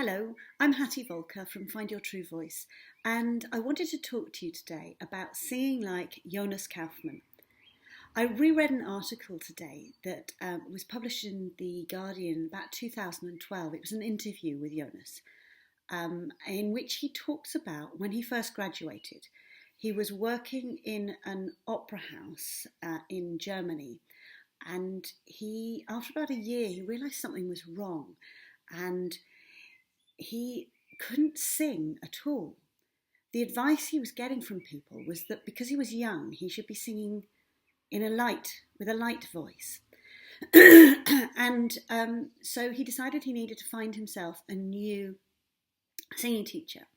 Hello, I'm Hattie Volker from Find Your True Voice, and I wanted to talk to you today about singing like Jonas Kaufmann. I reread an article today that was published in The Guardian about 2012. It was an interview with Jonas, in which he talks about when he first graduated. He was working in an opera house in Germany, and after about a year, he realised something was wrong, and he couldn't sing at all. The advice he was getting from people was that because he was young, he should be singing with a light voice. So he decided he needed to find himself a new singing teacher.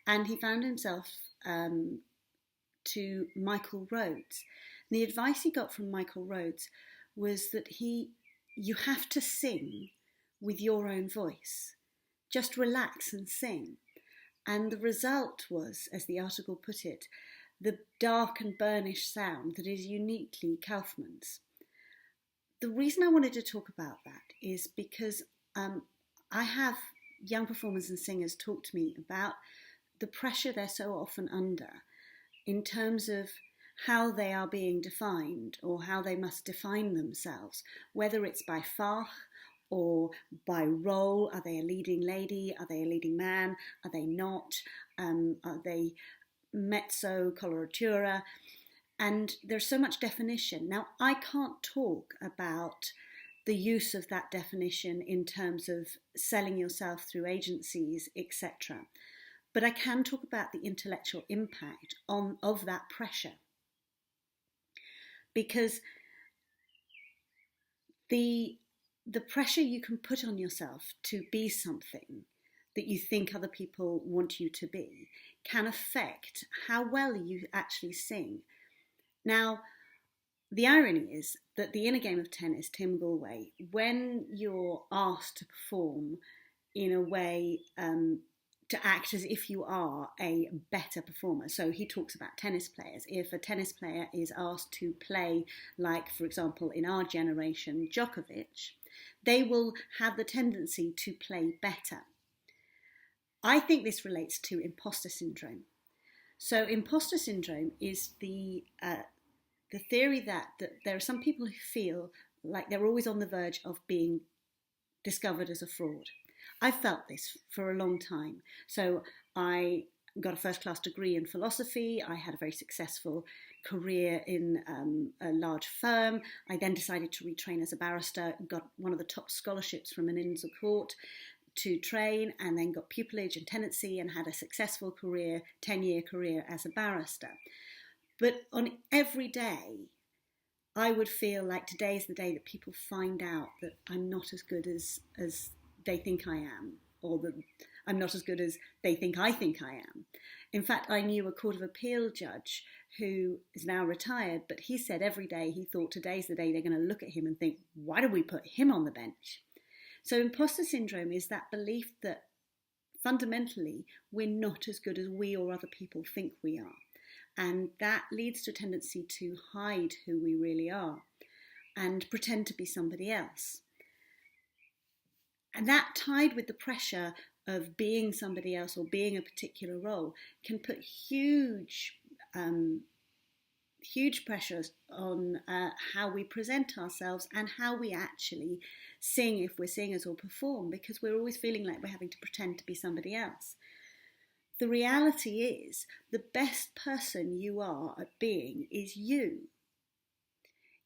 And he found himself to Michael Rhodes. And the advice he got from Michael Rhodes was that you have to sing with your own voice. Just relax and sing. And the result was, as the article put it, the dark and burnished sound that is uniquely Kaufmann's. The reason I wanted to talk about that is because I have young performers and singers talk to me about the pressure they're so often under in terms of how they are being defined or how they must define themselves, whether it's by Fach or by role. Are they a leading lady? Are they a leading man? Are they not? Are they mezzo, coloratura? And there's so much definition. Now, I can't talk about the use of that definition in terms of selling yourself through agencies, etc. But I can talk about the intellectual impact of that pressure. Because the pressure you can put on yourself to be something that you think other people want you to be can affect how well you actually sing. Now, the irony is that the inner game of tennis, Tim Gallwey, when you're asked to perform in a way to act as if you are a better performer. So he talks about tennis players. If a tennis player is asked to play like, for example, in our generation, Djokovic, they will have the tendency to play better. I think this relates to imposter syndrome. So imposter syndrome is the theory that there are some people who feel like they're always on the verge of being discovered as a fraud. I've felt this for a long time. So I got a first-class degree in philosophy. I had a very successful career in a large firm. I then decided to retrain as a barrister, got one of the top scholarships from an Inns of Court to train, and then got pupillage and tenancy and had a successful career, 10-year career as a barrister. But on every day, I would feel like today is the day that people find out that I'm not as good as they think I am, or that I'm not as good as they think I am. In fact, I knew a Court of Appeal judge who is now retired, but he said every day he thought today's the day they're going to look at him and think, why did we put him on the bench? So imposter syndrome is that belief that fundamentally we're not as good as we or other people think we are. And that leads to a tendency to hide who we really are and pretend to be somebody else. And that, tied with the pressure of being somebody else or being a particular role, can put huge pressures on how we present ourselves and how we actually sing, if we're singers, or perform, because we're always feeling like we're having to pretend to be somebody else. The reality is, the best person you are at being is you.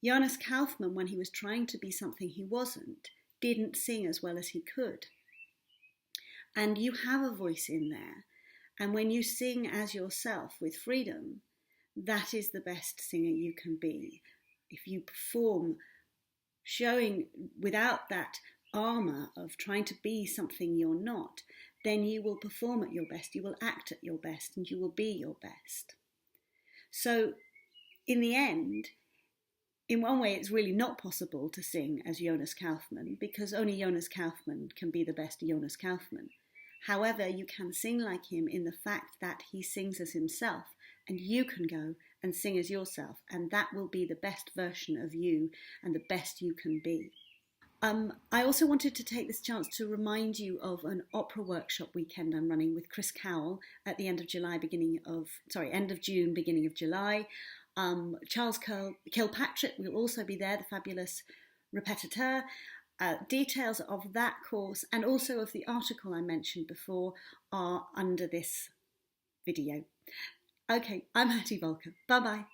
Jonas Kaufmann, when he was trying to be something he wasn't, didn't sing as well as he could. And you have a voice in there. And when you sing as yourself with freedom, that is the best singer you can be. If you perform showing without that armour of trying to be something you're not, then you will perform at your best, you will act at your best, and you will be your best. So in the end, in one way, it's really not possible to sing as Jonas Kaufmann, because only Jonas Kaufmann can be the best Jonas Kaufmann. However, you can sing like him in the fact that he sings as himself, and you can go and sing as yourself, and that will be the best version of you and the best you can be. I also wanted to take this chance to remind you of an opera workshop weekend I'm running with Chris Cowell at the end of end of June, beginning of July. Charles Kilpatrick will also be there, the fabulous repetiteur. Details of that course and also of the article I mentioned before are under this video. Okay, I'm Hattie Volker. Bye bye.